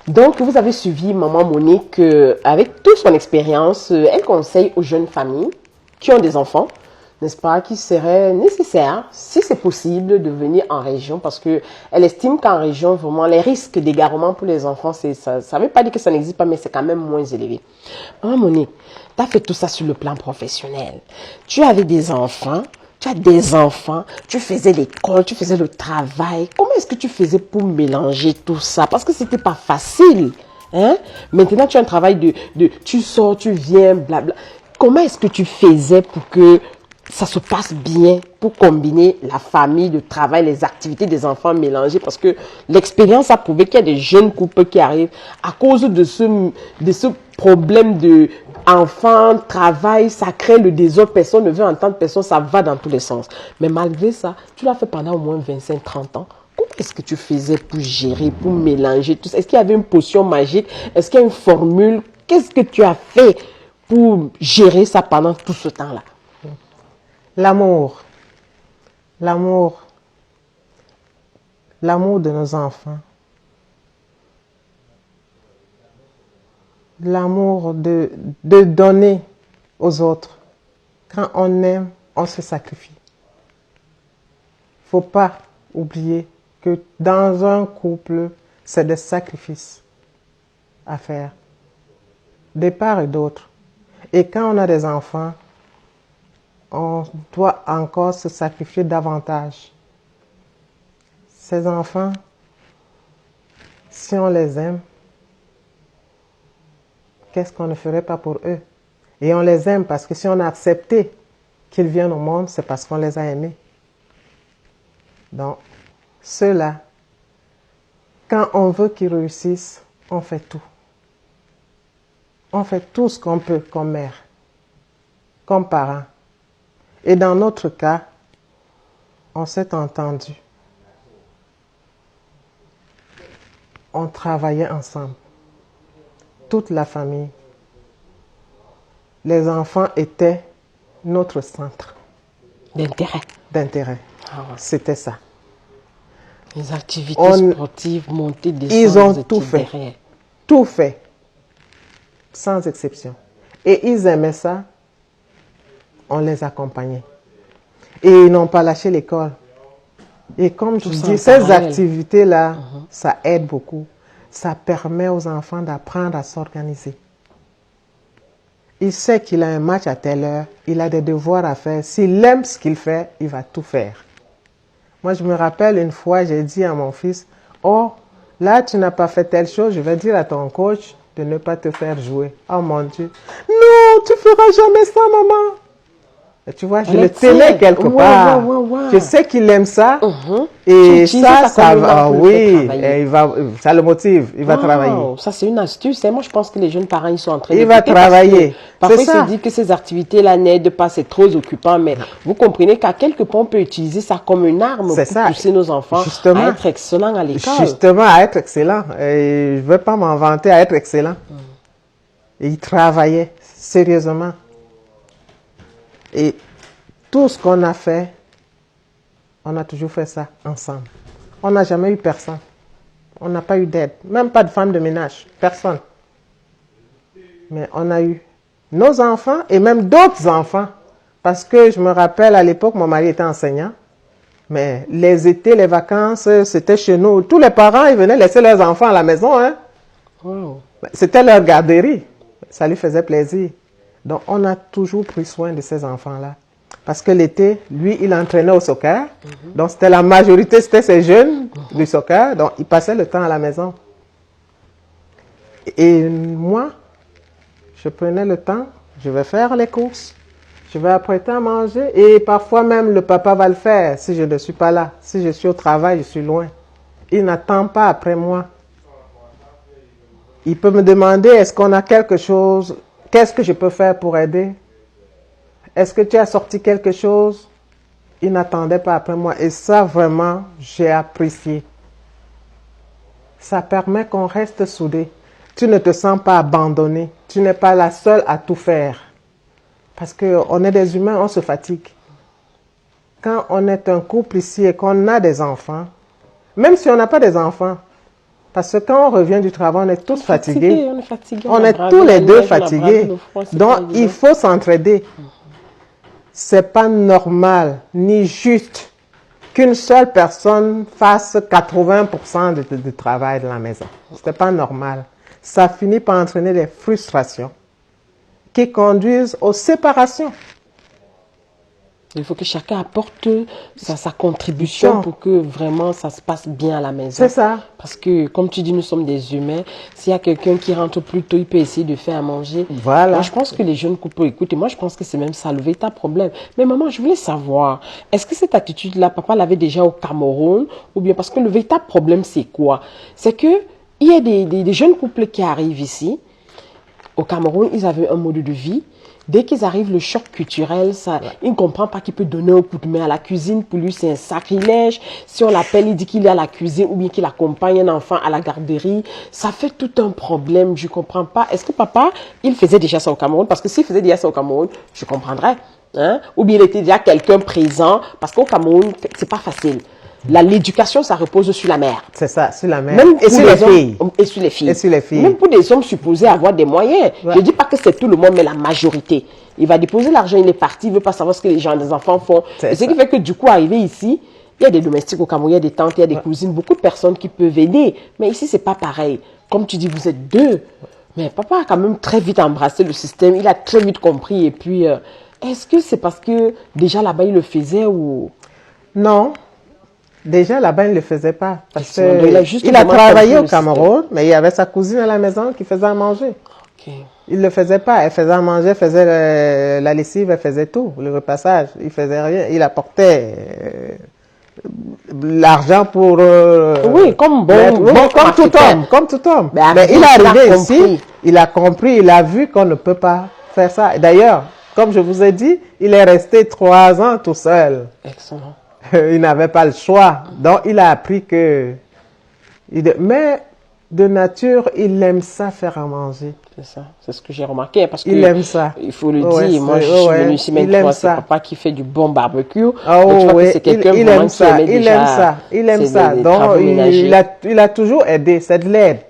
Donc, vous avez suivi Maman Monique avec toute son expérience. Elle conseille aux jeunes familles qui ont des enfants, n'est-ce pas, qu'il serait nécessaire, si c'est possible, de venir en région parce qu'elle estime qu'en région, vraiment, les risques d'égarement pour les enfants, ça ne veut pas dire que ça n'existe pas, mais c'est quand même moins élevé. Maman Monique, tu as fait tout ça sur le plan professionnel. Tu avais des enfants. Tu as des enfants, tu faisais l'école, tu faisais le travail. Comment est-ce que tu faisais pour mélanger tout ça? Parce que c'était pas facile. Hein? Maintenant, tu as un travail tu sors, tu viens, blabla. Comment est-ce que tu faisais pour que ça se passe bien, pour combiner la famille, le travail, les activités des enfants mélangées? Parce que l'expérience a prouvé qu'il y a des jeunes couples qui arrivent à cause de ce problème de enfant, travail, ça crée le désordre, personne ne veut entendre personne, ça va dans tous les sens. Mais malgré ça, tu l'as fait pendant au moins 25-30 ans. Comment est-ce que tu faisais pour gérer, pour mélanger tout ça? Est-ce qu'il y avait une potion magique? Est-ce qu'il y a une formule? Qu'est-ce que tu as fait pour gérer ça pendant tout ce temps-là? L'amour. L'amour. L'amour de nos enfants. L'amour de donner aux autres. Quand on aime, on se sacrifie. Il ne faut pas oublier que dans un couple, c'est des sacrifices à faire, de part et d'autre. Et quand on a des enfants, on doit encore se sacrifier davantage. Ces enfants, si on les aime, qu'est-ce qu'on ne ferait pas pour eux? Et on les aime parce que si on a accepté qu'ils viennent au monde, c'est parce qu'on les a aimés. Donc, ceux-là, quand on veut qu'ils réussissent, on fait tout. On fait tout ce qu'on peut comme mère, comme parent. Et dans notre cas, on s'est entendu. On travaillait ensemble. Toute la famille. Les enfants étaient notre centre. D'intérêt. Ah ouais. C'était ça. Les activités sportives, montées, descendre. Ils ont tout fait. Derrière. Tout fait. Sans exception. Et ils aimaient ça. On les accompagnait. Et ils n'ont pas lâché l'école. Et comme je dis, ces activités-là, ça aide beaucoup. Ça permet aux enfants d'apprendre à s'organiser. Il sait qu'il a un match à telle heure, il a des devoirs à faire. S'il aime ce qu'il fait, il va tout faire. Moi, je me rappelle une fois, j'ai dit à mon fils, « Oh, là, tu n'as pas fait telle chose, je vais dire à ton coach de ne pas te faire jouer. » Oh mon Dieu. « Non, tu feras jamais ça, maman. » Et tu vois, je le tenais quelque part. Je sais qu'il aime ça. Et ça va. Oui, ça le motive. Il va travailler. Ça, c'est une astuce. Moi, je pense que les jeunes parents, ils sont en train de... Il va travailler. Parfois, ils se disent que ces activités-là n'aident pas, c'est trop occupant. Mais vous comprenez qu'à quelque point, on peut utiliser ça comme une arme pour pousser nos enfants à être excellents à l'école. Justement, à être excellent. Et je ne veux pas m'en vanter à être excellent. Et il travaillait sérieusement. Et tout ce qu'on a fait, on a toujours fait ça ensemble. On n'a jamais eu personne. On n'a pas eu d'aide. Même pas de femme de ménage. Personne. Mais on a eu nos enfants et même d'autres enfants. Parce que je me rappelle, à l'époque, mon mari était enseignant. Mais les étés, les vacances, c'était chez nous. Tous les parents, ils venaient laisser leurs enfants à la maison. Hein? Wow. C'était leur garderie. Ça lui faisait plaisir. Donc, on a toujours pris soin de ces enfants-là. Parce que l'été, lui, il entraînait au soccer. Donc, c'était la majorité, c'était ces jeunes du soccer. Donc, il passait le temps à la maison. Et moi, je prenais le temps, je vais faire les courses. Je vais apprêter à manger. Et parfois même, le papa va le faire si je ne suis pas là. Si je suis au travail, je suis loin. Il n'attend pas après moi. Il peut me demander, est-ce qu'on a quelque chose? Qu'est-ce que je peux faire pour aider? Est-ce que tu as sorti quelque chose? Il n'attendait pas après moi. Et ça, vraiment, j'ai apprécié. Ça permet qu'on reste soudés. Tu ne te sens pas abandonné. Tu n'es pas la seule à tout faire. Parce qu'on est des humains, on se fatigue. Quand on est un couple ici et qu'on a des enfants, même si on n'a pas des enfants, Parce que quand on revient du travail, on est tous fatigués. On est fatigués. On est tous les deux fatigués. Donc, il faut s'entraider. C'est pas normal ni juste qu'une seule personne fasse 80% du travail de la maison. C'est pas normal. Ça finit par entraîner des frustrations qui conduisent aux séparations. Il faut que chacun apporte sa contribution pour que vraiment ça se passe bien à la maison. C'est ça. Parce que, comme tu dis, nous sommes des humains. S'il y a quelqu'un qui rentre plus tôt, il peut essayer de faire à manger. Voilà. Moi, je pense que les jeunes couples écoutent. Et moi, je pense que c'est même ça le véritable problème. Mais maman, je voulais savoir, est-ce que cette attitude-là, papa l'avait déjà au Cameroun? Ou bien parce que le véritable problème, c'est quoi? C'est que il y a des jeunes couples qui arrivent ici. Au Cameroun, ils avaient un mode de vie. Dès qu'ils arrivent, le choc culturel, ça, il ne comprend pas qu'il peut donner un coup de main à la cuisine. Pour lui, c'est un sacrilège. Si on l'appelle, il dit qu'il est à la cuisine ou bien qu'il accompagne un enfant à la garderie. Ça fait tout un problème. Je ne comprends pas. Est-ce que papa, il faisait déjà ça au Cameroun? Parce que s'il faisait déjà ça au Cameroun, je comprendrais. Hein? Ou bien il était déjà quelqu'un présent. Parce qu'au Cameroun, c'est pas facile. L'éducation, ça repose sur la mère. C'est ça, sur la mère. Même Et sur les filles. Et sur les filles. Et sur les filles. Même pour des hommes supposés avoir des moyens. Ouais. Je ne dis pas que c'est tout le monde, mais la majorité. Il va déposer l'argent, il est parti, il ne veut pas savoir ce que les gens, les enfants font. Et ce qui fait que du coup, arrivé ici, il y a des domestiques au Cameroun, il y a des tantes, il y a des cousines, beaucoup de personnes qui peuvent aider. Mais ici, ce n'est pas pareil. Comme tu dis, vous êtes deux. Mais papa a quand même très vite embrassé le système, il a très vite compris. Et puis, est-ce que c'est parce que déjà là-bas, il le faisait ou... Non. Déjà, là-bas, il ne le faisait pas. Parce il a travaillé au Cameroun, mais il y avait sa cousine à la maison qui faisait à manger. Okay. Il ne le faisait pas. Elle faisait à manger, faisait la lessive, elle faisait tout, le repassage. Il ne faisait rien. Il apportait l'argent pour... oui, comme comme tout homme. Mais il est arrivé ici, il a compris, il a vu qu'on ne peut pas faire ça. D'ailleurs, comme je vous ai dit, il est resté 3 ans tout seul. Excellent. Il n'avait pas le choix. Donc, il a appris que... Mais de nature, il aime ça faire à manger. C'est ça. C'est ce que j'ai remarqué. Parce que il aime ça. Il faut le dire. Moi, je suis venu ici maintenant. C'est papa qui fait du bon barbecue. C'est quelqu'un il aime ça. Il aime ça. Il aime ça. Donc, il a toujours aidé. C'est de l'aide.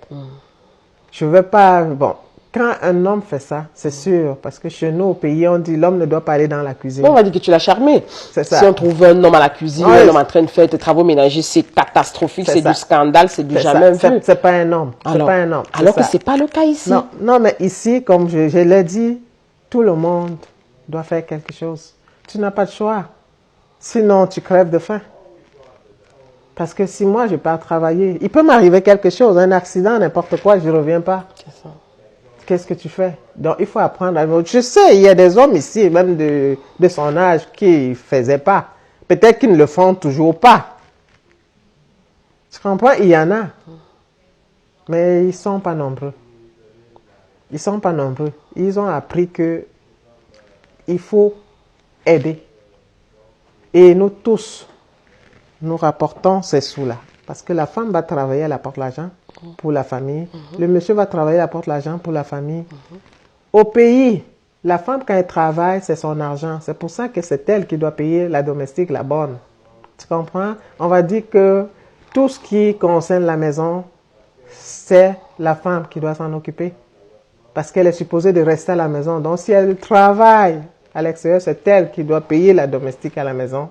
Je ne veux pas... Bon. Quand un homme fait ça, c'est sûr, parce que chez nous, au pays, on dit l'homme ne doit pas aller dans la cuisine. On va dire que tu l'as charmé. C'est ça. Si on trouve un homme à la cuisine, un homme en train de faire des travaux ménagers, c'est catastrophique, c'est du scandale, c'est du jamais vu. C'est pas un homme. C'est pas un homme. Alors que c'est pas le cas ici. Non, mais ici, comme je l'ai dit, tout le monde doit faire quelque chose. Tu n'as pas de choix. Sinon, tu crèves de faim. Parce que si moi, je pars travailler, il peut m'arriver quelque chose, un accident, n'importe quoi, je ne reviens pas. C'est ça. Qu'est-ce que tu fais? Donc, il faut apprendre à... Je sais, il y a des hommes ici, même de son âge, qui ne faisaient pas. Peut-être qu'ils ne le font toujours pas. Tu comprends? Il y en a. Mais ils ne sont pas nombreux. Ils ne sont pas nombreux. Ils ont appris que il faut aider. Et nous tous, nous rapportons ces sous-là. Parce que la femme va travailler, elle apporte l'argent pour la famille. Le monsieur va travailler, il apporte l'argent pour la famille. Au pays, la femme, quand elle travaille, c'est son argent. C'est pour ça que c'est elle qui doit payer la domestique, la bonne. Tu comprends? On va dire que tout ce qui concerne la maison, c'est la femme qui doit s'en occuper. Parce qu'elle est supposée de rester à la maison. Donc, si elle travaille à l'extérieur, c'est elle qui doit payer la domestique à la maison.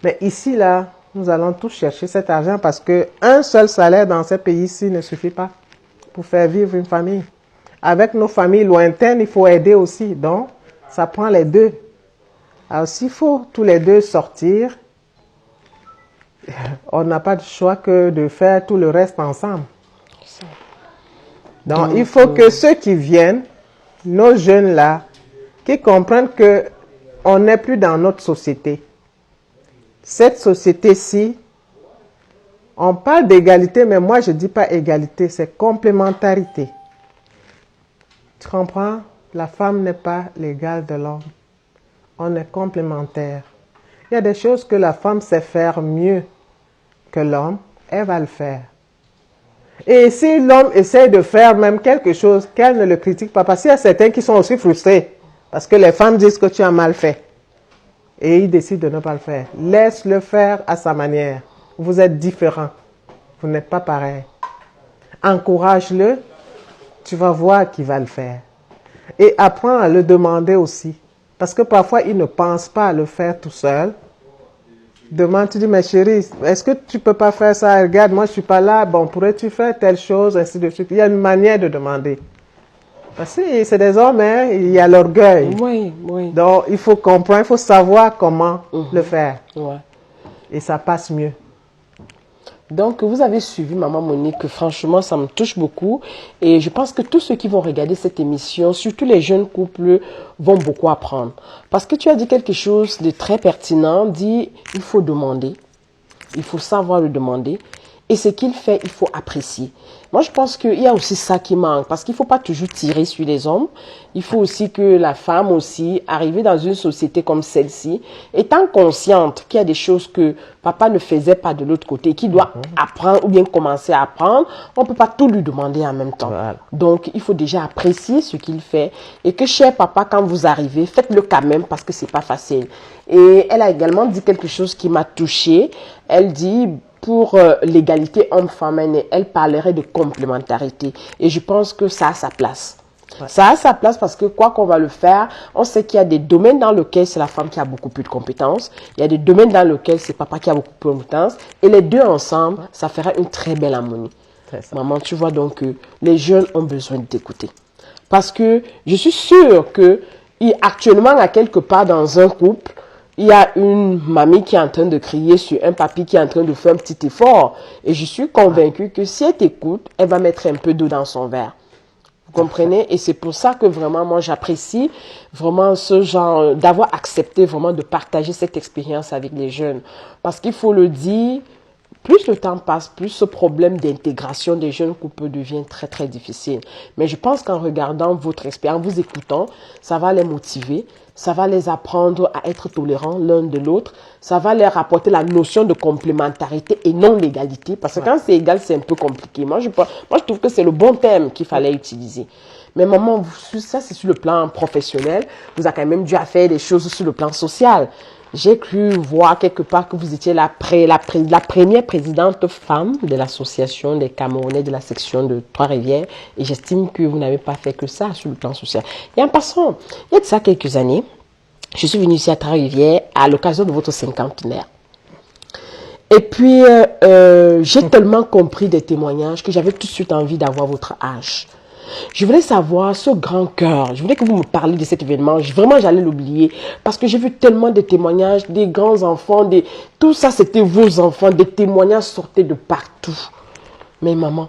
Mais ici, là, nous allons tous chercher cet argent parce qu'un seul salaire dans ces pays-ci ne suffit pas pour faire vivre une famille. Avec nos familles lointaines, il faut aider aussi. Donc, ça prend les deux. Alors, s'il faut tous les deux sortir, on n'a pas de choix que de faire tout le reste ensemble. Donc, il faut que ceux qui viennent, nos jeunes là, qui comprennent qu'on n'est plus dans notre société. Cette société-ci, on parle d'égalité, mais moi je ne dis pas égalité, c'est complémentarité. Tu comprends? La femme n'est pas l'égale de l'homme. On est complémentaires. Il y a des choses que la femme sait faire mieux que l'homme, elle va le faire. Et si l'homme essaie de faire même quelque chose, qu'elle ne le critique pas, parce qu'il y a certains qui sont aussi frustrés, parce que les femmes disent que tu as mal fait. Et il décide de ne pas le faire. Laisse-le faire à sa manière. Vous êtes différents. Vous n'êtes pas pareils. encourage-le, tu vas voir qu'il va le faire. Et apprends à le demander aussi. Parce que parfois, il ne pense pas à le faire tout seul. Demande, tu dis, mais chérie, est-ce que tu peux pas faire ça? Regarde, moi, je suis pas là. Bon, pourrais-tu faire telle chose, ainsi de suite. Il y a une manière de demander. Parce que c'est des hommes, hein, il y a l'orgueil. Oui, oui. Donc, il faut comprendre, il faut savoir comment le faire. Ouais. Et ça passe mieux. Donc, vous avez suivi Maman Monique. Franchement, ça me touche beaucoup. Et je pense que tous ceux qui vont regarder cette émission, surtout les jeunes couples, vont beaucoup apprendre. Parce que tu as dit quelque chose de très pertinent. Dit, il faut demander. Il faut savoir le demander. Et ce qu'il fait, il faut apprécier. Moi, je pense qu'il y a aussi ça qui manque. Parce qu'il ne faut pas toujours tirer sur les hommes. Il faut aussi que la femme aussi, arriver dans une société comme celle-ci, étant consciente qu'il y a des choses que papa ne faisait pas de l'autre côté, qu'il doit apprendre ou bien commencer à apprendre, on ne peut pas tout lui demander en même temps. Voilà. Donc, il faut déjà apprécier ce qu'il fait. Et que, cher papa, quand vous arrivez, faites-le quand même parce que c'est pas facile. Et elle a également dit quelque chose qui m'a touchée. Elle dit... Pour l'égalité homme-femme, elle parlerait de complémentarité. Et je pense que ça a sa place. Ouais. Ça a sa place parce que quoi qu'on va le faire, on sait qu'il y a des domaines dans lesquels c'est la femme qui a beaucoup plus de compétences. Il y a des domaines dans lesquels c'est papa qui a beaucoup plus de compétences. Et les deux ensemble, ça ferait une très belle harmonie. Maman, tu vois donc que les jeunes ont besoin de t'écouter. Parce que je suis sûre que actuellement, à quelque part dans un couple, il y a une mamie qui est en train de crier sur un papy qui est en train de faire un petit effort. Et je suis convaincue que si elle t'écoute, elle va mettre un peu d'eau dans son verre. Vous comprenez? Et c'est pour ça que vraiment, moi, j'apprécie vraiment ce genre, d'avoir accepté vraiment de partager cette expérience avec les jeunes. Parce qu'il faut le dire, plus le temps passe, plus ce problème d'intégration des jeunes couples devient très, très difficile. Mais je pense qu'en regardant votre expérience, en vous écoutant, ça va les motiver. Ça va les apprendre à être tolérants l'un de l'autre. Ça va leur apporter la notion de complémentarité et non l'égalité. Parce que quand c'est égal, c'est un peu compliqué. Moi, je trouve que c'est le bon terme qu'il fallait utiliser. Mais maman, ça, c'est sur le plan professionnel. Vous avez quand même dû faire des choses sur le plan social. J'ai cru voir quelque part que vous étiez la première présidente femme de l'association des Camerounais de la section de Trois-Rivières. Et j'estime que vous n'avez pas fait que ça sur le plan social. Et en passant, il y a de ça quelques années, je suis venue ici à Trois-Rivières à l'occasion de votre cinquantenaire. Et puis, j'ai tellement compris des témoignages que j'avais tout de suite envie d'avoir votre âge. Je voulais savoir ce grand cœur. Je voulais que vous me parliez de cet événement. Vraiment, j'allais l'oublier. Parce que j'ai vu tellement de témoignages, des grands enfants, tout ça, c'était vos enfants. Des témoignages sortaient de partout. Mais maman,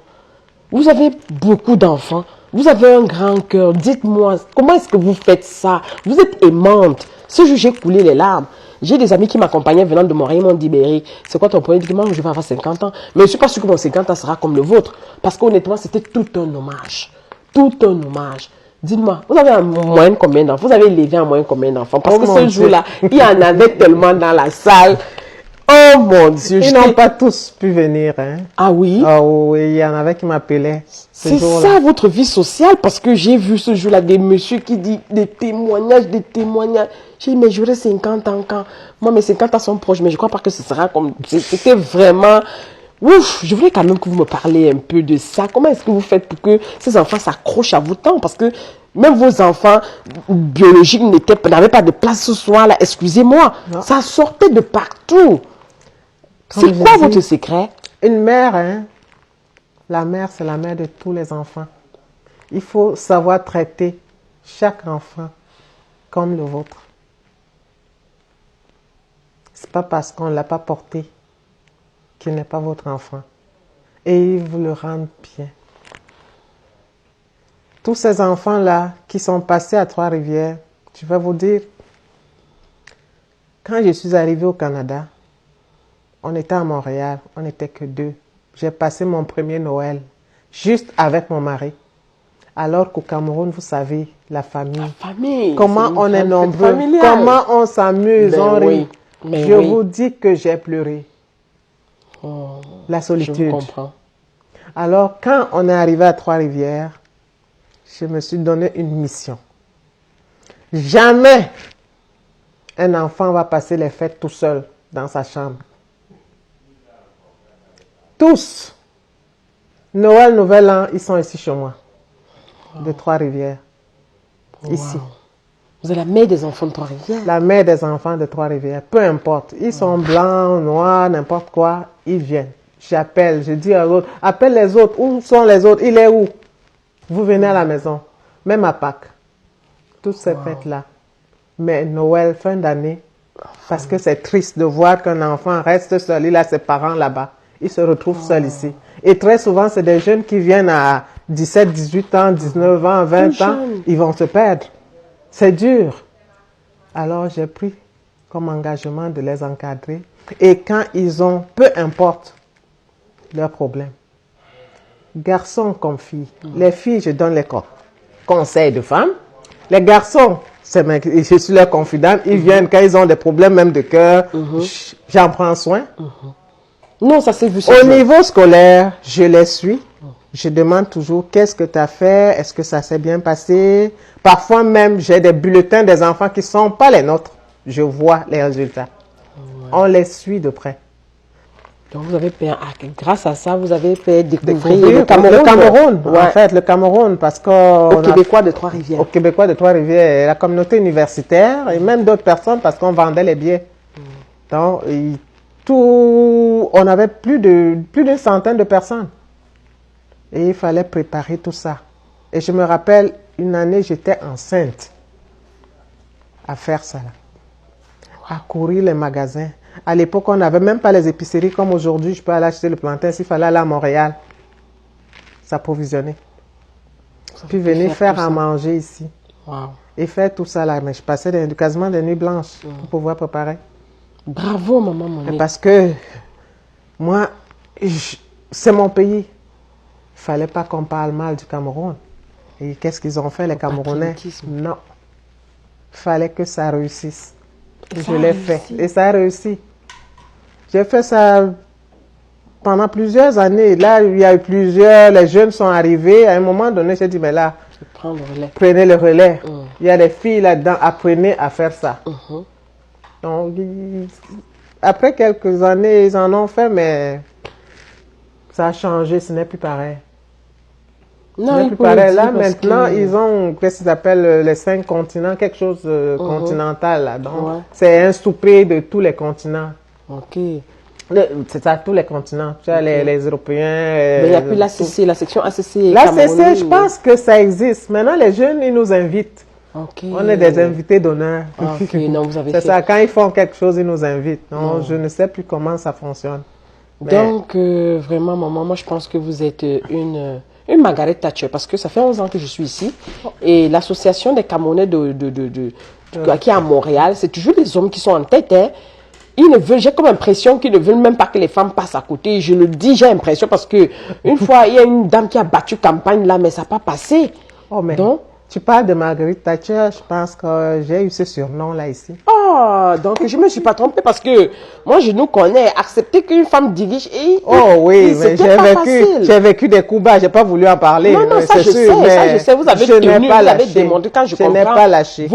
vous avez beaucoup d'enfants. Vous avez un grand cœur. Dites-moi, comment est-ce que vous faites ça? Vous êtes aimante. Ce jour, j'ai coulé les larmes. J'ai des amis qui m'accompagnaient venant de Montréal, ils m'ont dit, Béry, c'est quoi ton point de vue? Moi, je vais avoir 50 ans. Mais je ne suis pas sûre que mon 50 ans sera comme le vôtre. Parce qu'honnêtement, c'était tout un hommage. Tout un hommage. Dites-moi, vous avez en moyenne combien d'enfants? Vous avez élevé en moyenne combien d'enfants? Parce que ce jour-là, il y en avait tellement dans la salle. Oh mon Dieu. Ils n'ont pas tous pu venir. Hein. Ah oui? Ah oui, il y en avait qui m'appelaient. C'est ça votre vie sociale? Parce que j'ai vu ce jour-là des messieurs qui disent des témoignages, des témoignages. J'ai dit, mais j'aurai 50 ans quand? Moi, mes 50 ans sont proches, mais je crois pas que ce sera comme... C'était vraiment... Ouf, je voulais quand même que vous me parliez un peu de ça. Comment est-ce que vous faites pour que ces enfants s'accrochent à vous tant? Parce que même vos enfants biologiques n'avaient pas de place ce soir-là. Excusez-moi. Ça sortait de partout. C'est quoi votre secret? Une mère, hein? La mère, c'est la mère de tous les enfants. Il faut savoir traiter chaque enfant comme le vôtre. C'est pas parce qu'on ne l'a pas porté qu'il n'est pas votre enfant. Et il vous le rend bien. Tous ces enfants-là qui sont passés à Trois-Rivières, je vais vous dire, quand je suis arrivée au Canada, on était à Montréal, on n'était que 2. J'ai passé mon premier Noël juste avec mon mari. Alors qu'au Cameroun, vous savez, la famille. La famille. Comment on est nombreux, comment on s'amuse, on rit. Je vous dis que j'ai pleuré. Oh, la solitude. Je comprends. Alors, quand on est arrivé à Trois-Rivières, je me suis donné une mission. Jamais un enfant va passer les fêtes tout seul dans sa chambre. Tous Noël, Nouvel An, ils sont ici chez moi. De Trois-Rivières. Ici. Vous êtes la mère des enfants de Trois-Rivières? La mère des enfants de Trois-Rivières. Peu importe. Ils sont blancs, noirs, n'importe quoi. Ils viennent. J'appelle, je dis à l'autre, appelle les autres. Où sont les autres? Il est où? Vous venez à la maison. Même à Pâques. Toutes ces fêtes-là. Mais Noël, fin d'année, parce que c'est triste de voir qu'un enfant reste seul. Il a ses parents là-bas. Il se retrouve seul ici. Et très souvent, c'est des jeunes qui viennent à 17, 18 ans, 19 ans, 20 ans. Ils vont se perdre. C'est dur. Alors, j'ai pris comme engagement de les encadrer. Et quand ils ont, peu importe leurs problèmes, garçons comme filles. Les filles, je donne les conseils de femmes. Les garçons, je suis leur confidente. Ils viennent quand ils ont des problèmes même de cœur. J'en prends soin. Non, ça c'est vu. Au niveau scolaire, je les suis. Je demande toujours qu'est-ce que tu as fait, est-ce que ça s'est bien passé. Parfois même, j'ai des bulletins des enfants qui ne sont pas les nôtres. Je vois les résultats. On les suit de près. Donc vous avez grâce à ça, vous avez fait découvrir le Cameroun. Le Cameroun, en fait, le Cameroun, parce que... Aux Québécois de Trois-Rivières. Aux Québécois de Trois-Rivières, la communauté universitaire et même d'autres personnes parce qu'on vendait les billets. Donc, on avait plus d'une centaine de personnes. Et il fallait préparer tout ça. Et je me rappelle, une année, j'étais enceinte à faire ça. À courir les magasins. À l'époque, on n'avait même pas les épiceries comme aujourd'hui. Je peux aller acheter le plantain s'il fallait aller à Montréal. S'approvisionner. Puis venir faire à manger ici. Et faire tout ça là. Mais je passais quasiment des nuits blanches pour pouvoir préparer. Bravo, maman Monique. Parce que moi, c'est mon pays. Il ne fallait pas qu'on parle mal du Cameroun. Et qu'est-ce qu'ils ont fait, les Camerounais? Non. Il fallait que ça réussisse. Et je l'ai fait. Et ça a réussi. J'ai fait ça pendant plusieurs années. Là, il y a eu les jeunes sont arrivés. À un moment donné, j'ai dit, mais là, prenez le relais. Il y a des filles là-dedans, apprenez à faire ça. Donc, après quelques années, ils en ont fait, mais ça a changé, ce n'est plus pareil. Non, plus pareil. Là, maintenant, ils ont, qu'est-ce qu'ils appellent les 5 continents, quelque chose de continental. Là. Donc, c'est un souper de tous les continents. Ok. C'est ça, tous les continents. Tu vois, les Européens. Mais il n'y a plus l'ACC, la section ACC. L'ACC, je pense que ça existe. Maintenant, les jeunes, ils nous invitent. On est des invités d'honneur. C'est ça, quand ils font quelque chose, ils nous invitent. Non, je ne sais plus comment ça fonctionne. Donc, vraiment, maman, moi, je pense que vous êtes une Margaret Thatcher, parce que ça fait 11 ans que je suis ici. Et l'association des Camerounais qui est à Montréal, c'est toujours les hommes qui sont en tête. Hein. J'ai comme impression qu'ils ne veulent même pas que les femmes passent à côté. Je le dis, j'ai l'impression, parce que une fois, il y a une dame qui a battu campagne là, mais ça n'a pas passé. Donc, tu parles de Margaret Thatcher, je pense que j'ai eu ce surnom-là ici. Donc je ne me suis pas trompée parce que moi, je nous connais. Accepter qu'une femme dirige et... Oui, mais j'ai vécu des coups bas, je n'ai pas voulu en parler. Non, ça je sais, vous avez tenu, vous avez démontré quand je comprends pas lâché.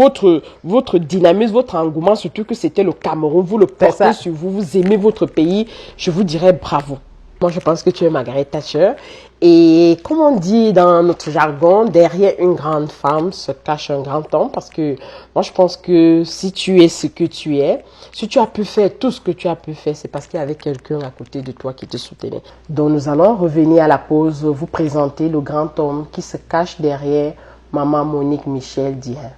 Votre dynamisme, votre engouement, surtout que c'était le Cameroun, vous le portez sur vous, vous aimez votre pays, je vous dirais bravo. Moi, je pense que tu es Margaret Thatcher. Et comme on dit dans notre jargon, derrière une grande femme se cache un grand homme. Parce que moi, je pense que si tu es ce que tu es, si tu as pu faire tout ce que tu as pu faire, c'est parce qu'il y avait quelqu'un à côté de toi qui te soutenait. Donc, nous allons revenir à la pause, vous présenter le grand homme qui se cache derrière maman Monique Michel Dihin.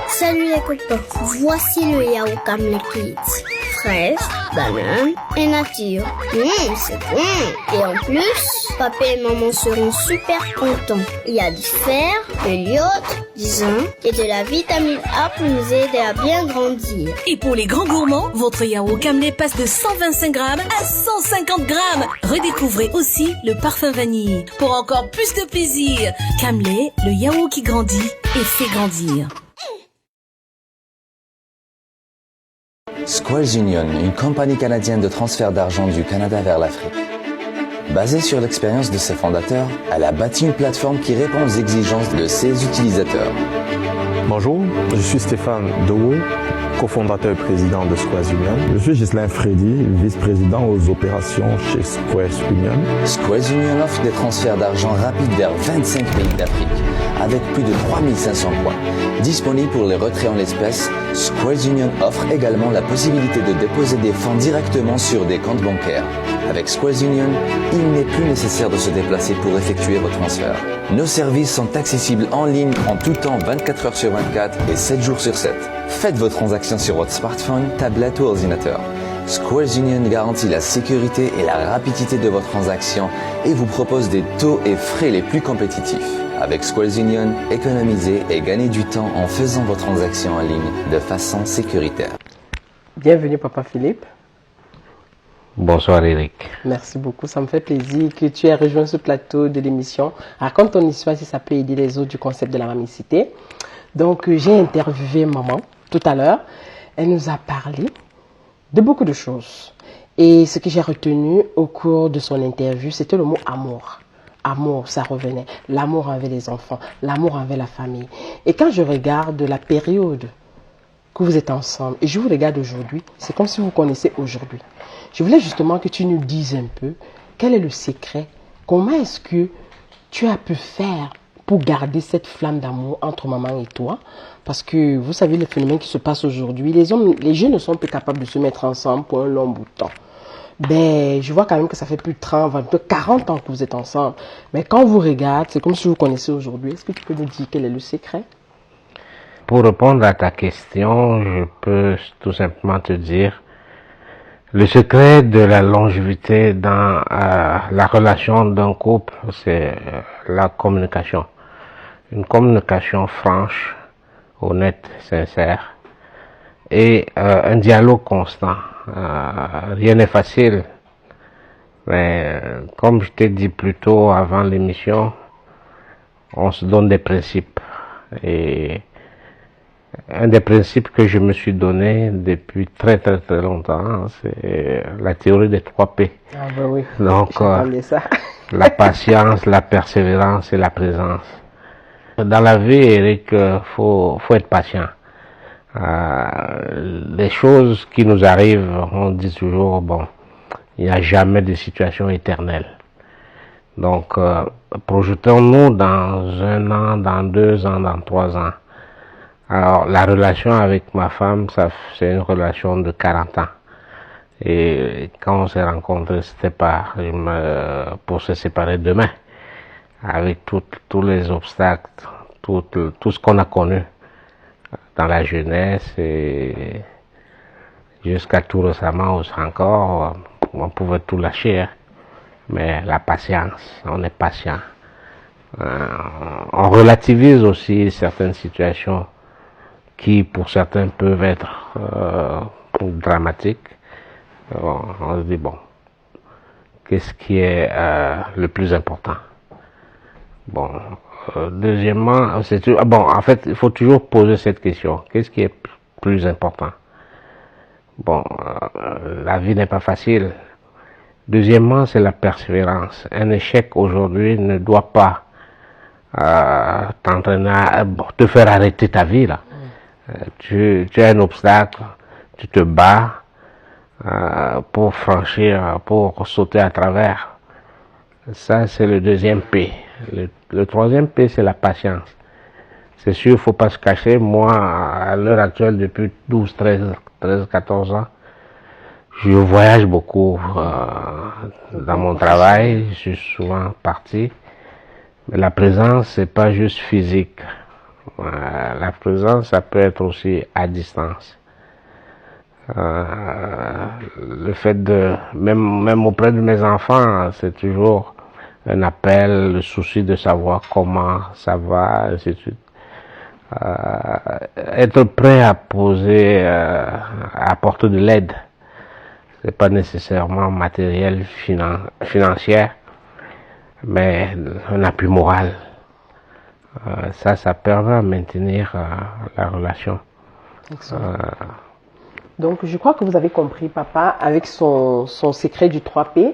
Salut les copains, voici le Yahoo Kamle Kids. Fraise, banane et nature. C'est bon. Et en plus, papa et maman seront super contents. Il y a du fer, de l'iode, du zinc et de la vitamine A pour nous aider à bien grandir. Et pour les grands gourmands, votre yaourt Kamle passe de 125 grammes à 150 grammes. Redécouvrez aussi le parfum vanille pour encore plus de plaisir. Kamle, le yaourt qui grandit et fait grandir. Squares Union, une compagnie canadienne de transfert d'argent du Canada vers l'Afrique. Basée sur l'expérience de ses fondateurs, elle a bâti une plateforme qui répond aux exigences de ses utilisateurs. Bonjour, je suis Stéphane Dowo. cofondateur et président de Squares Union. Je suis Ghislain Freddy, vice-président aux opérations chez Squares Union. Squares Union offre des transferts d'argent rapides vers 25 pays d'Afrique, avec plus de 3500 points. Disponible pour les retraits en l'espèce, Squares Union offre également la possibilité de déposer des fonds directement sur des comptes bancaires. Avec Squares Union, il n'est plus nécessaire de se déplacer pour effectuer vos transferts. Nos services sont accessibles en ligne en tout temps 24 heures sur 24 et 7 jours sur 7. Faites vos transactions sur votre smartphone, tablette ou ordinateur. Squares Union garantit la sécurité et la rapidité de vos transactions et vous propose des taux et frais les plus compétitifs. Avec Squares Union, économisez et gagnez du temps en faisant vos transactions en ligne de façon sécuritaire. Bienvenue, Papa Philippe. Bonsoir Eric. Merci beaucoup, ça me fait plaisir que tu aies rejoint ce plateau de l'émission. Raconte ton histoire si ça peut aider les autres du concept de la mamicité. Donc, j'ai interviewé maman tout à l'heure. Elle nous a parlé de beaucoup de choses. Et ce que j'ai retenu au cours de son interview, c'était le mot amour. Amour, ça revenait. L'amour envers les enfants, l'amour envers la famille. Et quand je regarde la période que vous êtes ensemble, et je vous regarde aujourd'hui, c'est comme si vous connaissez aujourd'hui. Je voulais justement que tu nous dises un peu quel est le secret, comment est-ce que tu as pu faire pour garder cette flamme d'amour entre maman et toi. Parce que vous savez le phénomène qui se passe aujourd'hui, les jeunes ne sont plus capables de se mettre ensemble pour un long bout de temps. Ben, je vois quand même que ça fait plus de 30, 22, 40 ans que vous êtes ensemble. Mais quand on vous regarde, c'est comme si vous connaissez aujourd'hui. Est-ce que tu peux nous dire quel est le secret? Pour répondre à ta question, je peux tout simplement te dire le secret de la longévité dans la relation d'un couple, c'est la communication. Une communication franche, honnête, sincère et un dialogue constant. Rien n'est facile, mais comme je t'ai dit plus tôt avant l'émission, on se donne des principes. Et un des principes que je me suis donné depuis très longtemps, c'est la théorie des 3 P. Ah ben oui, donc ça. La patience, la persévérance et la présence. Dans la vie, Eric, faut être patient. Les choses qui nous arrivent, on dit toujours, bon, il n'y a jamais de situation éternelle. Donc, projetons-nous dans 1 an, dans 2 ans, dans 3 ans. Alors, la relation avec ma femme, c'est une relation de 40 ans. Et quand on s'est rencontrés, c'était pas pour se séparer demain. Avec tous les obstacles, tout ce qu'on a connu dans la jeunesse et jusqu'à tout récemment encore, on pouvait tout lâcher. Hein. Mais la patience, on est patient. On relativise aussi certaines situations qui pour certains peuvent être dramatiques. On se dit bon, qu'est-ce qui est le plus important? Bon, deuxièmement, en fait, il faut toujours poser cette question. Qu'est-ce qui est plus important? Bon, la vie n'est pas facile. Deuxièmement, c'est la persévérance. Un échec aujourd'hui ne doit pas t'entraîner à te faire arrêter ta vie là. Tu as un obstacle, tu te bats pour franchir, pour sauter à travers. Ça, c'est le 2e P. Le 3e P, c'est la patience. C'est sûr, il ne faut pas se cacher. Moi, à l'heure actuelle, depuis 12, 13, 14 ans, je voyage beaucoup dans mon travail. Je suis souvent parti. Mais la présence, c'est pas juste physique. La présence, ça peut être aussi à distance. Le fait de, même auprès de mes enfants, c'est toujours un appel, le souci de savoir comment ça va, ainsi de suite. Être prêt à poser, à apporter de l'aide. C'est pas nécessairement matériel, financier, mais un appui moral. Ça permet de maintenir la relation. Donc, je crois que vous avez compris, papa, avec son secret du 3P.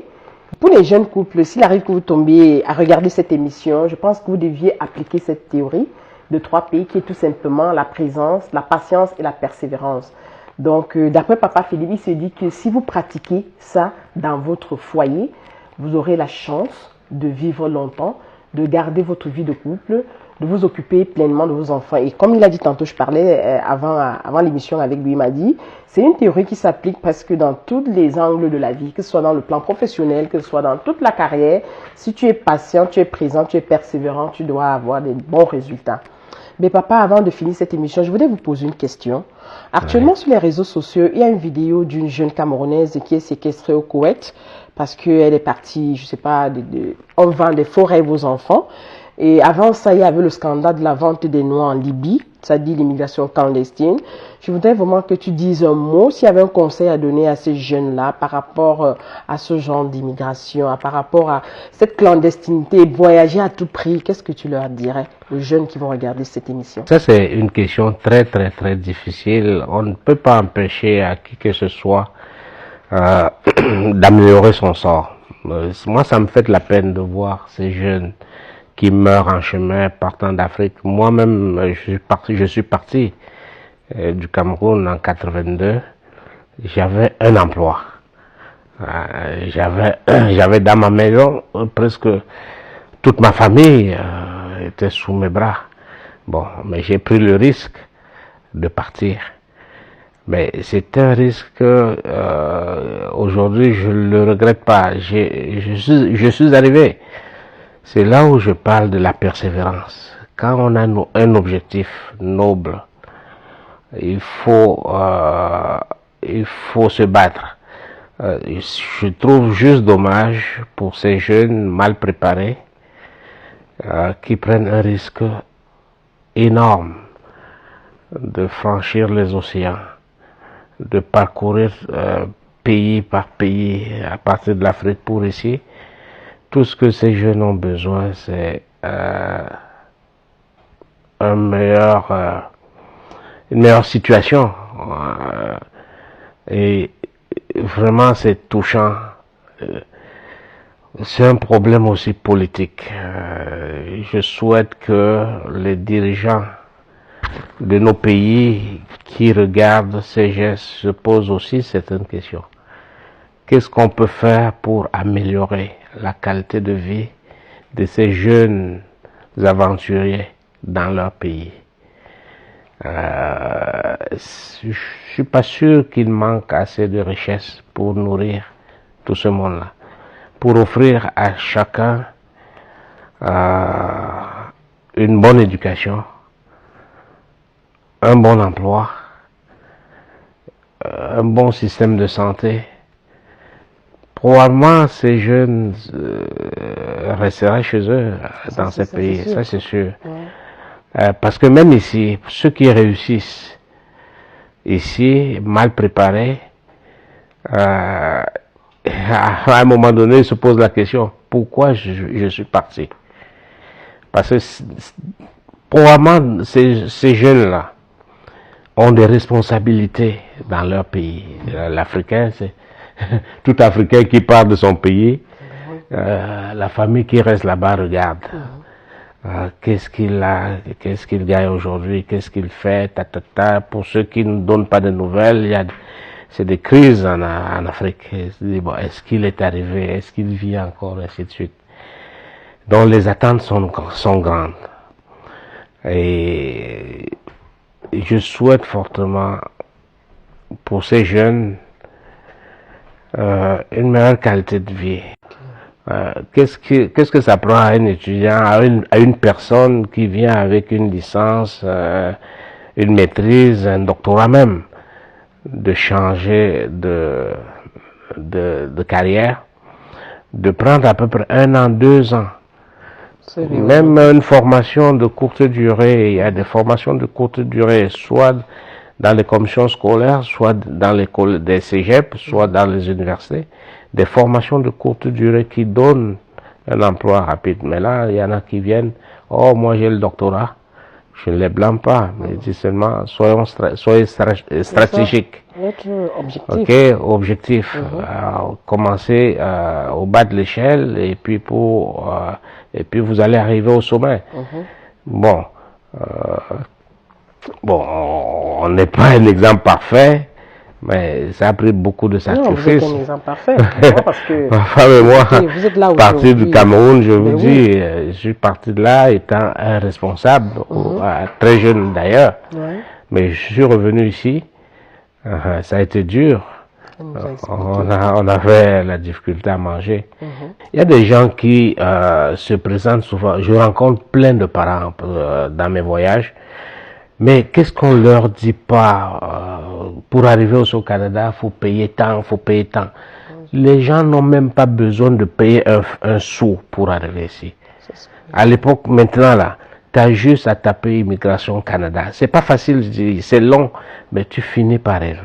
Pour les jeunes couples, s'il arrive que vous tombiez à regarder cette émission, je pense que vous deviez appliquer cette théorie. de 3 P qui est tout simplement la présence, la patience et la persévérance. Donc, d'après Papa Philippe, il se dit que si vous pratiquez ça dans votre foyer, vous aurez la chance de vivre longtemps, de garder votre vie de couple, de vous occuper pleinement de vos enfants. Et comme il a dit tantôt, je parlais avant l'émission avec lui, il m'a dit, c'est une théorie qui s'applique presque dans tous les angles de la vie, que ce soit dans le plan professionnel, que ce soit dans toute la carrière. Si tu es patient, tu es présent, tu es persévérant, tu dois avoir des bons résultats. Mais papa, avant de finir cette émission, je voulais vous poser une question. Actuellement, sur les réseaux sociaux, il y a une vidéo d'une jeune Camerounaise qui est séquestrée au Koweït parce qu'elle est partie, je sais pas, on vend des faux rêves aux enfants. Et avant ça, il y avait le scandale de la vente des noix en Libye, c'est-à-dire l'immigration clandestine. Je voudrais vraiment que tu dises un mot, s'il y avait un conseil à donner à ces jeunes-là par rapport à ce genre d'immigration, par rapport à cette clandestinité, voyager à tout prix, qu'est-ce que tu leur dirais aux jeunes qui vont regarder cette émission? Ça, c'est une question très, très, très difficile. On ne peut pas empêcher à qui que ce soit d'améliorer son sort. Moi, ça me fait de la peine de voir ces jeunes qui meurent en chemin partant d'Afrique. Moi-même, je suis parti du Cameroun en 82. J'avais un emploi. J'avais dans ma maison presque toute ma famille était sous mes bras. Bon, mais j'ai pris le risque de partir. Mais c'est un risque aujourd'hui, je ne le regrette pas. Je suis arrivé. C'est là où je parle de la persévérance. Quand on a un objectif noble, il faut se battre. Je trouve juste dommage pour ces jeunes mal préparés qui prennent un risque énorme de franchir les océans, de parcourir pays par pays à partir de l'Afrique pour ici. Tout ce que ces jeunes ont besoin, c'est une meilleure situation. Et vraiment, c'est touchant. C'est un problème aussi politique. Je souhaite que les dirigeants de nos pays qui regardent ces gestes se posent aussi certaines questions. Qu'est-ce qu'on peut faire pour améliorer la qualité de vie de ces jeunes aventuriers dans leur pays? Je suis pas sûr qu'il manque assez de richesses pour nourrir tout ce monde-là, pour offrir à chacun une bonne éducation, un bon emploi, un bon système de santé. Probablement, ces jeunes resteraient chez eux dans ces pays, ça c'est sûr. Ouais. Parce que même ici, ceux qui réussissent ici, mal préparés, à un moment donné, ils se posent la question, pourquoi je suis parti? Parce que probablement, ces jeunes-là ont des responsabilités dans leur pays. L'Africain, c'est tout Africain qui part de son pays, la famille qui reste là-bas regarde. Qu'est-ce qu'il gagne aujourd'hui, qu'est-ce qu'il fait, Pour ceux qui ne donnent pas de nouvelles, c'est des crises en Afrique. Bon, est-ce qu'il est arrivé, est-ce qu'il vit encore, ainsi de suite. Donc les attentes sont grandes. Et je souhaite fortement pour ces jeunes une meilleure qualité de vie. Qu'est-ce que ça prend à un étudiant, à une personne qui vient avec une licence, une maîtrise, un doctorat même, de changer de carrière, de prendre à peu près 1 an, 2 ans. Même une formation de courte durée, il y a des formations de courte durée, soit dans les commissions scolaires, soit dans l'école des cégeps, soit dans les universités, des formations de courte durée qui donnent un emploi rapide. Mais là, il y en a qui viennent, oh, moi j'ai le doctorat. Je ne les blâme pas, mais je dis seulement, soyez stratégiques. Ok, objectif. Commencez au bas de l'échelle et puis vous allez arriver au sommet. Bon, Bon, on n'est pas un exemple parfait, mais ça a pris beaucoup de Non, vous êtes sacrifices. un exemple parfait. Pourquoi? Parce que Ma femme et moi, vous êtes là parti aujourd'hui. du Cameroun, je vous Mais dis, je suis parti de là étant un responsable, très jeune d'ailleurs, Ouais. mais je suis revenu ici, ça a été dur. Elle nous a expliqué. On avait la difficulté à manger. Il y a des gens qui se présentent souvent. Je rencontre plein de parents dans mes voyages. Mais qu'est-ce qu'on leur dit pas pour arriver au Canada, faut payer tant, faut payer tant. Les gens n'ont même pas besoin de payer un sou pour arriver ici. À l'époque, maintenant là, tu as juste à taper Immigration Canada. C'est pas facile, c'est long, mais tu finis par arriver.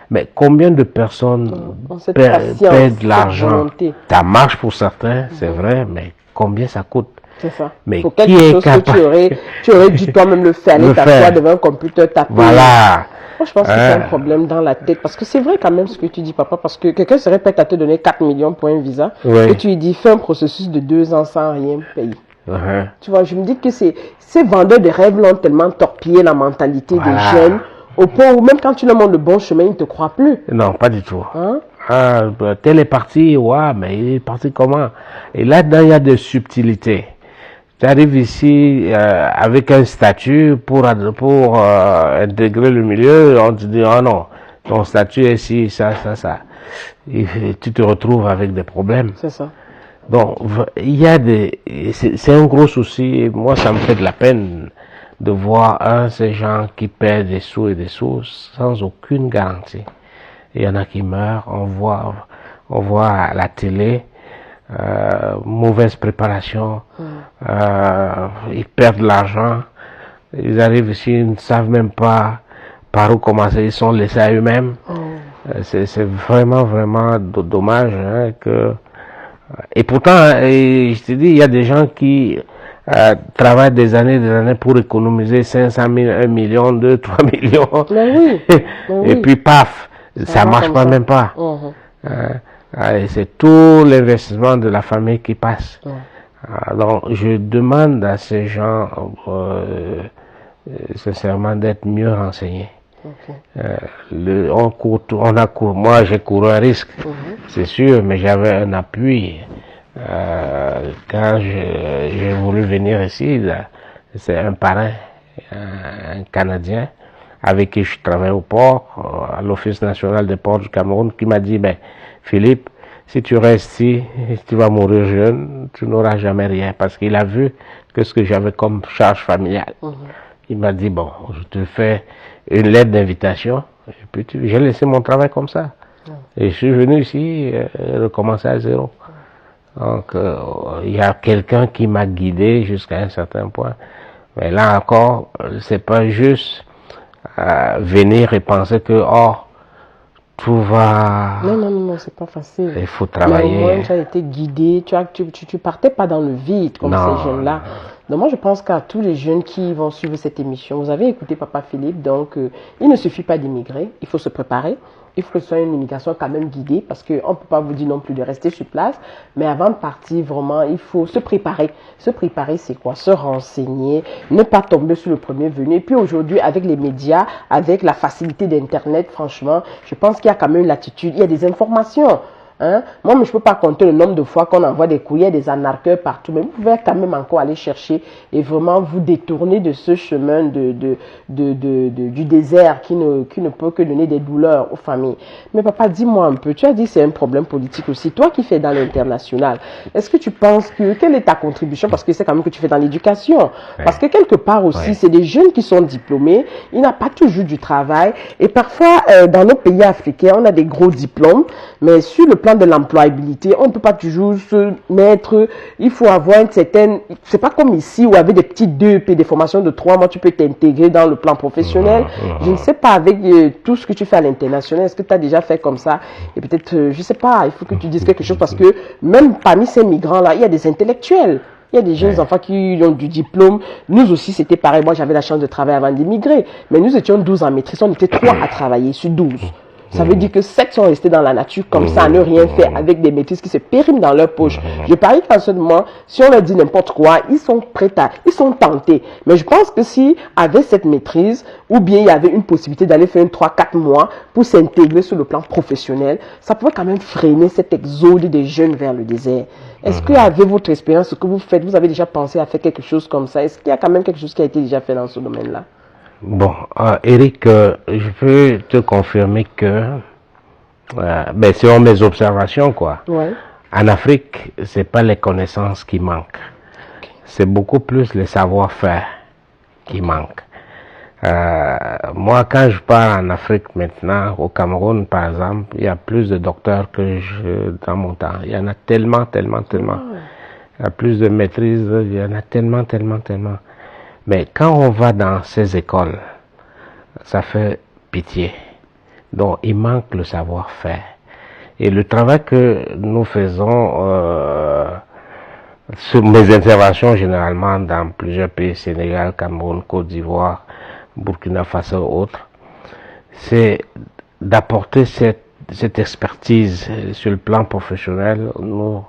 Mais combien de personnes Cette paient patience, de l'argent? cette volonté. Ça marche pour certains, c'est vrai, mais combien ça coûte? C'est ça. Mais Pour qui quelque est chose que capable tu aurais dû toi-même le faire, Le aller t'asseoir faire. devant un computer, taper. Voilà. Moi, je pense que c'est un problème dans la tête. Parce que c'est vrai quand même ce que tu dis, papa. Parce que quelqu'un serait prêt à te donner 4 millions pour un visa. Oui. Et tu lui dis, fais un processus de 2 ans sans rien payer. Uh-huh. Tu vois, je me dis que ces vendeurs de rêves l'ont tellement torpillé la mentalité Voilà. des jeunes. Au point où même quand tu leur montres le bon chemin, ils ne te croient plus. Non, pas du tout. Hein? Ah, tel est parti, ouais, mais il est parti comment? Et là-dedans, il y a des subtilités. Tu arrives ici avec un statut pour intégrer le milieu, on te dit, oh non, ton statut est ci, ça. Et tu te retrouves avec des problèmes. C'est ça. Donc, il y a c'est un gros souci, et moi, ça me fait de la peine de voir ces gens qui perdent des sous et des sous sans aucune garantie. Il y en a qui meurent, on voit à la télé, mauvaise préparation, ils perdent l'argent, ils arrivent ici, ils ne savent même pas par où commencer, ils sont laissés à eux-mêmes. C'est vraiment dommage que... Et pourtant, je te dis, il y a des gens qui travaillent des années pour économiser 500 000, 1 million, 2, 3 millions. Mais oui. Et puis paf, ça marche comme pas ça. même pas. Et c'est tout l'investissement de la famille qui passe. Alors, je demande à ces gens, sincèrement, d'être mieux renseignés. Moi, j'ai couru un risque, c'est sûr, mais j'avais un appui. Quand j'ai voulu venir ici, là, c'est un parrain, un Canadien, avec qui je travaille au port, à l'Office national des ports du Cameroun, qui m'a dit, ben, Philippe, si tu restes ici, tu vas mourir jeune, tu n'auras jamais rien, parce qu'il a vu que ce que j'avais comme charge familiale. Il m'a dit, bon, je te fais une lettre d'invitation, et puis j'ai laissé mon travail comme ça. Et je suis venu ici, recommencer à zéro. Donc, il y a quelqu'un qui m'a guidé jusqu'à un certain point. Mais là encore, c'est pas juste venir et penser que, oh, tout va... Non, c'est pas facile. Il faut travailler. Mais au moins, tu as été guidé, tu partais pas dans le vide comme ces jeunes-là. Donc moi, je pense qu'à tous les jeunes qui vont suivre cette émission, vous avez écouté Papa Philippe, donc il ne suffit pas d'immigrer, il faut se préparer. Il faut que ce soit une immigration quand même guidée parce qu'on ne peut pas vous dire non plus de rester sur place. Mais avant de partir, vraiment, il faut se préparer. Se préparer, c'est quoi? Se renseigner, ne pas tomber sur le premier venu. Et puis aujourd'hui, avec les médias, avec la facilité d'Internet, franchement, je pense qu'il y a quand même une latitude. Il y a des informations. Hein? Moi, mais je ne peux pas compter le nombre de fois qu'on envoie des courriers, des arnaqueurs partout. Mais vous pouvez quand même encore aller chercher et vraiment vous détourner de ce chemin du désert qui ne peut que donner des douleurs aux familles. Mais papa, dis-moi un peu, tu as dit que c'est un problème politique aussi. Toi qui fais dans l'international, est-ce que tu penses que, quelle est ta contribution? Parce que c'est quand même que tu fais dans l'éducation. Parce que quelque part aussi, c'est des jeunes qui sont diplômés, ils n'ont pas toujours du travail. Et parfois, dans nos pays africains, on a des gros diplômes, mais sur le plan de l'employabilité, on ne peut pas toujours se mettre, il faut avoir une certaine, c'est pas comme ici où avec des petits 2EP, des formations de 3 mois, tu peux t'intégrer dans le plan professionnel. Je ne sais pas, avec tout ce que tu fais à l'international, est-ce que tu as déjà fait comme ça? Et peut-être, je sais pas, il faut que tu dises quelque chose parce que même parmi ces migrants-là, il y a des intellectuels. Il y a des jeunes enfants qui ont du diplôme. Nous aussi, c'était pareil. Moi, j'avais la chance de travailler avant d'immigrer. Mais nous étions 12 en maîtrise. On était 3 à travailler sur 12. Ça veut dire que 7 sont restés dans la nature comme ça, à ne rien faire, avec des maîtrises qui se périment dans leur poche. Je parie qu'en ce moment, si on leur dit n'importe quoi, ils sont prêts ils sont tentés. Mais je pense que si, avec cette maîtrise, ou bien il y avait une possibilité d'aller faire 3-4 mois pour s'intégrer sur le plan professionnel, ça pourrait quand même freiner cet exode des jeunes vers le désert. Est-ce qu'avec votre expérience, ce que vous faites, vous avez déjà pensé à faire quelque chose comme ça? Est-ce qu'il y a quand même quelque chose qui a été déjà fait dans ce domaine-là? Bon, Eric, je peux te confirmer que, selon mes observations, quoi, Ouais. en Afrique, c'est pas les connaissances qui manquent. C'est beaucoup plus les savoir-faire qui manquent. Moi, quand je pars en Afrique maintenant, au Cameroun, par exemple, il y a plus de docteurs que dans mon temps. Il y en a tellement. Il y a plus de maîtrise, il y en a tellement. Mais quand on va dans ces écoles, ça fait pitié. Donc, il manque le savoir-faire. Et le travail que nous faisons, sur mes interventions généralement dans plusieurs pays, Sénégal, Cameroun, Côte d'Ivoire, Burkina Faso et autres, c'est d'apporter cette expertise sur le plan professionnel. Nous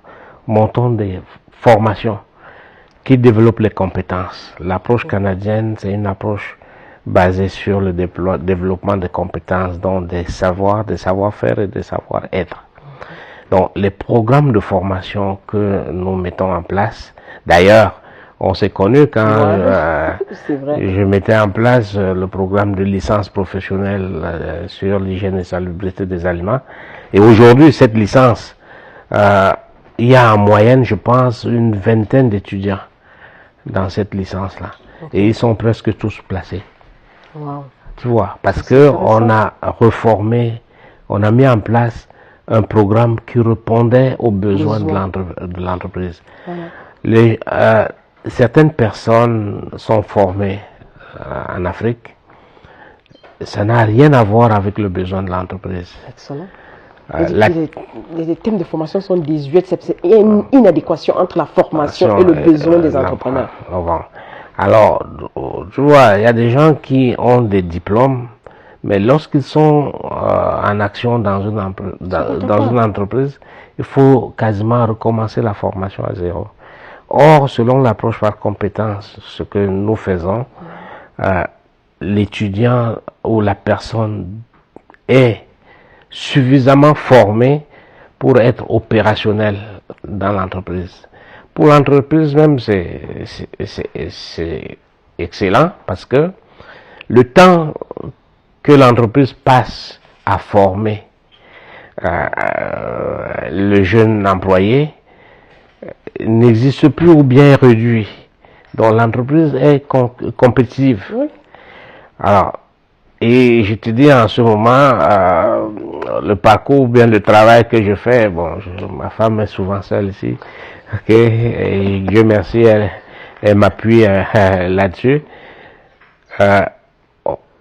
montons des formations qui développe les compétences. L'approche canadienne, c'est une approche basée sur le développement des compétences, donc des savoirs, des savoir-faire et des savoir-être. Donc, les programmes de formation que nous mettons en place, d'ailleurs, on s'est connus quand je mettais en place le programme de licence professionnelle sur l'hygiène et salubrité des aliments. Et aujourd'hui, cette licence, il y a en moyenne, je pense, une vingtaine d'étudiants dans cette licence-là. Et ils sont presque tous placés. Wow. Tu vois, parce que on a reformé, on a mis en place un programme qui répondait aux besoins de l'entreprise. Certaines personnes sont formées en Afrique. Ça n'a rien à voir avec le besoin de l'entreprise. Excellent. Les thèmes de formation sont 18. Il y a une inadéquation entre la formation et le besoin des entrepreneurs. Alors, tu vois, il y a des gens qui ont des diplômes, mais lorsqu'ils sont en action dans une entreprise, il faut quasiment recommencer la formation à zéro. Or, selon l'approche par compétence, ce que nous faisons, l'étudiant ou la personne est suffisamment formé pour être opérationnel dans l'entreprise. Pour l'entreprise même, c'est excellent parce que le temps que l'entreprise passe à former le jeune employé n'existe plus ou bien est réduit. Donc l'entreprise est compétitive. Oui. Alors, et je te dis en ce moment, le parcours ou bien le travail que je fais, bon, ma femme est souvent seule ici, ok, et Dieu merci, elle m'appuie là-dessus.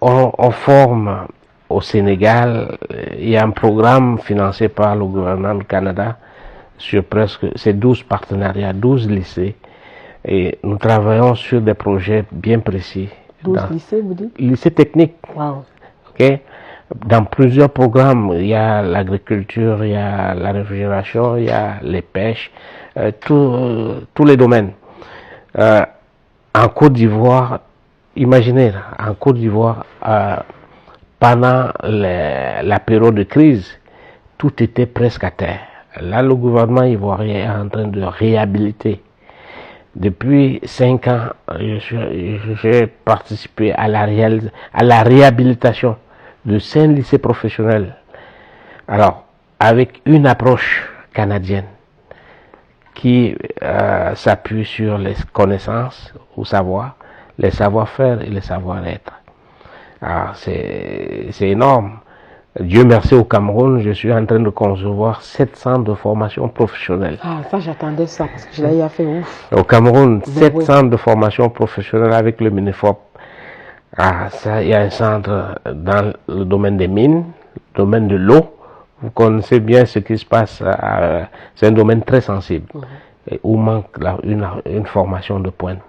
On forme au Sénégal, il y a un programme financé par le gouvernement du Canada sur c'est 12 partenariats, 12 lycées, et nous travaillons sur des projets bien précis. 12 lycées, vous dites? Lycées techniques. Wow. Okay. Dans plusieurs programmes, il y a l'agriculture, il y a la réfrigération, il y a les pêches, tous les domaines. En Côte d'Ivoire, imaginez, en Côte d'Ivoire, pendant la période de crise, tout était presque à terre. Là, le gouvernement ivoirien est en train de réhabiliter. Depuis 5 ans, j'ai participé à la réhabilitation de 5 lycées professionnels. Alors, avec une approche canadienne qui s'appuie sur les connaissances ou savoir, les savoir-faire et les savoir-être. Alors, c'est énorme. Dieu merci, au Cameroun, je suis en train de concevoir 7 centres de formation professionnelle. Ah, ça j'attendais ça, parce que je l'ai fait ouf. Au Cameroun, 7 centres de formation professionnelle avec le Minifop. Ah, ça, il y a un centre dans le domaine des mines, le domaine de l'eau. Vous connaissez bien ce qui se passe, c'est un domaine très sensible, et où manque une formation de pointe.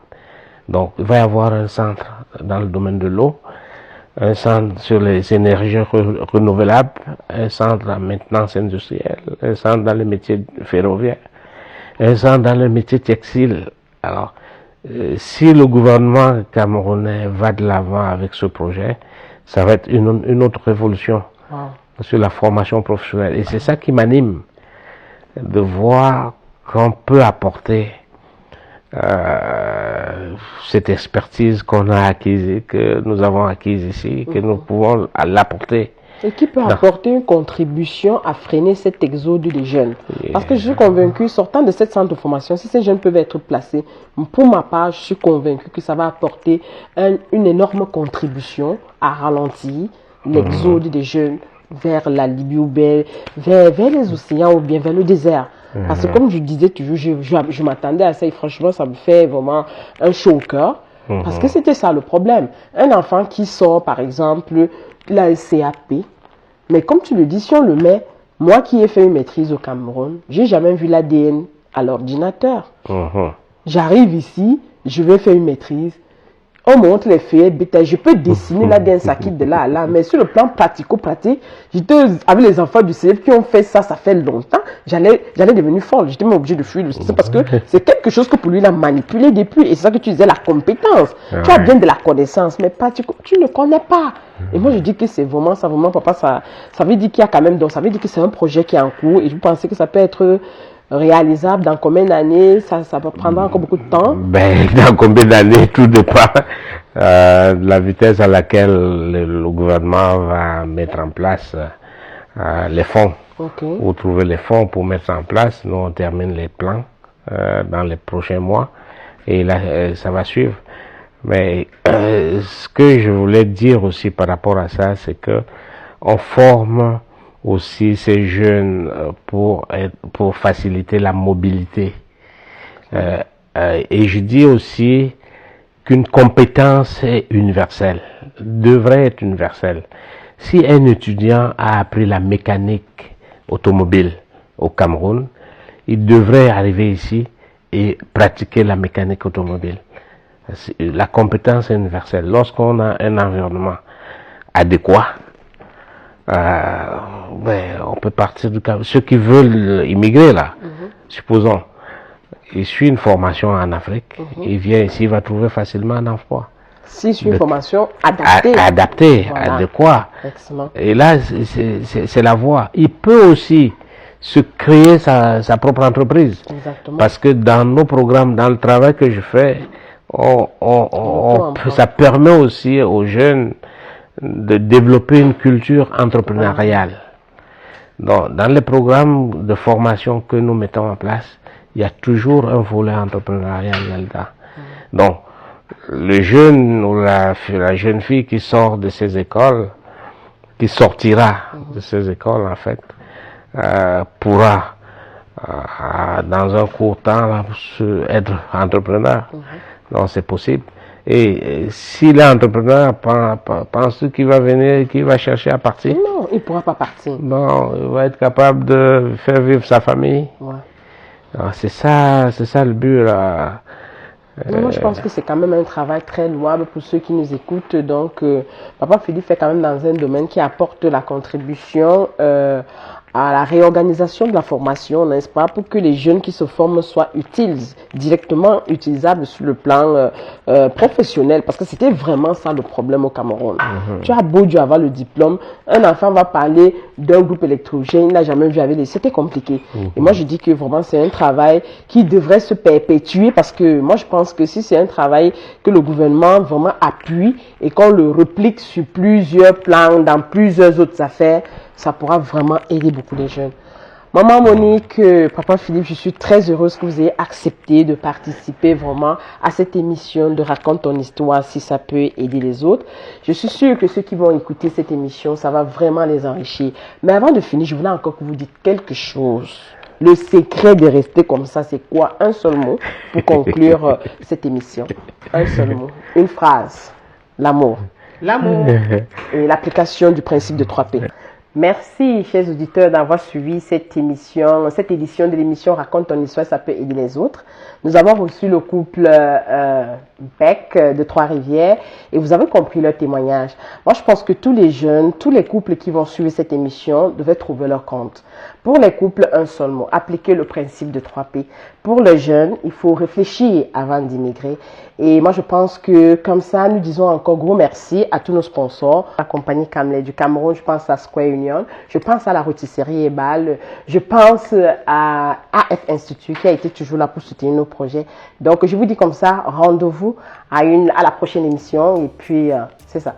Donc, il va y avoir un centre dans le domaine de l'eau. un centre sur les énergies renouvelables, un centre en maintenance industrielle, un centre dans le métier ferroviaire, un centre dans le métier textile. Alors, si le gouvernement camerounais va de l'avant avec ce projet, ça va être une autre révolution sur la formation professionnelle. Et c'est ça qui m'anime, de voir qu'on peut apporter cette expertise qu'on a acquise, que nous avons acquise ici, que nous pouvons l'apporter. Et qui peut apporter une contribution à freiner cet exode des jeunes. Parce que je suis convaincu, sortant de cette centre de formation, si ces jeunes peuvent être placés, pour ma part, je suis convaincu que ça va apporter une énorme contribution à ralentir l'exode des jeunes vers la Libye ou vers les océans ou bien vers le désert. Parce que comme je disais toujours, je m'attendais à ça et franchement, ça me fait vraiment un chaud au cœur. Parce que c'était ça le problème. Un enfant qui sort, par exemple, la CAP, mais comme tu le dis, si on le met, moi qui ai fait une maîtrise au Cameroun, j'ai jamais vu l'ADN à l'ordinateur. J'arrive ici, je vais faire une maîtrise. On montre les feuilles, je peux dessiner l'ADN, ça quitte de là à là, mais sur le plan pratico-pratique, avec les enfants du CEP qui ont fait ça, ça fait longtemps, j'allais devenir folle, j'étais même obligée de fuir le système parce que c'est quelque chose que pour lui il a manipulé depuis, et c'est ça que tu disais, la compétence. Tu as bien de la connaissance, mais pratico, tu ne connais pas. Et moi je dis que c'est vraiment ça, vraiment papa, ça veut dire qu'il y a quand même, donc ça veut dire que c'est un projet qui est en cours, et je pensais que ça peut être réalisable dans combien d'années, ça prendra encore beaucoup de temps? Ben, dans combien d'années, tout dépend de la vitesse à laquelle le gouvernement va mettre en place les fonds. Ou trouver les fonds pour mettre en place. Nous, on termine les plans dans les prochains mois et là, ça va suivre. Mais ce que je voulais dire aussi par rapport à ça, c'est que on forme aussi ces jeunes pour faciliter la mobilité. Et je dis aussi qu'une compétence est universelle, devrait être universelle. Si un étudiant a appris la mécanique automobile au Cameroun, il devrait arriver ici et pratiquer la mécanique automobile. La compétence est universelle. Lorsqu'on a un environnement adéquat, on peut partir du Cameroun. Ceux qui veulent immigrer là, supposons, il suit une formation en Afrique, il vient ici, il va trouver facilement un emploi. Si c'est une formation adaptée. Adaptée, voilà. adéquat. Excellent. Et là, c'est la voie. Il peut aussi se créer sa propre entreprise. Exactement. Parce que dans nos programmes, dans le travail que je fais, ça permet aussi aux jeunes de développer une culture entrepreneuriale. Donc, dans les programmes de formation que nous mettons en place, il y a toujours un volet entrepreneurial là-dedans. Donc, le jeune ou la jeune fille qui sort de ces écoles, qui sortira de ces écoles en fait, pourra dans un court temps être entrepreneur. Donc c'est possible. Et si l'entrepreneur pense qu'il va venir, qu'il va chercher à partir, non, il ne pourra pas partir. Non, il va être capable de faire vivre sa famille. C'est ça le but là. Moi, je pense que c'est quand même un travail très louable pour ceux qui nous écoutent. Donc, Papa Philippe fait quand même dans un domaine qui apporte la contribution à la réorganisation de la formation, n'est-ce pas, pour que les jeunes qui se forment soient utiles, directement utilisables sur le plan professionnel, parce que c'était vraiment ça le problème au Cameroun. Tu as beau Dieu avoir le diplôme, un enfant va parler d'un groupe électrogène, il n'a jamais vu avec les... C'était compliqué. Et moi, je dis que vraiment, c'est un travail qui devrait se perpétuer, parce que moi, je pense que si c'est un travail que le gouvernement vraiment appuie et qu'on le replique sur plusieurs plans, dans plusieurs autres affaires, ça pourra vraiment aider beaucoup les jeunes. Maman Monique, Papa Philippe, je suis très heureuse que vous ayez accepté de participer vraiment à cette émission de Raconte ton histoire si ça peut aider les autres. Je suis sûre que ceux qui vont écouter cette émission, ça va vraiment les enrichir. Mais avant de finir, je voulais encore que vous dites quelque chose. Le secret de rester comme ça, c'est quoi? Un seul mot pour conclure cette émission. Un seul mot. Une phrase. L'amour. L'amour. Et l'application du principe de 3P. Merci, chers auditeurs, d'avoir suivi cette édition de l'émission Raconte ton histoire, ça peut aider les autres. Nous avons reçu le couple Beck de Trois-Rivières et vous avez compris leur témoignage. Moi, je pense que tous les jeunes, tous les couples qui vont suivre cette émission devaient trouver leur compte. Pour les couples, un seul mot, appliquer le principe de 3P. Pour les jeunes, il faut réfléchir avant d'immigrer. Et moi, je pense que comme ça, nous disons encore gros merci à tous nos sponsors. La compagnie Camlet du Cameroun, je pense à Square Union, je pense à la rôtisserie Ebal, je pense à AF Institute qui a été toujours là pour soutenir nos projets. Donc, je vous dis comme ça, rendez-vous à la prochaine émission et puis, c'est ça.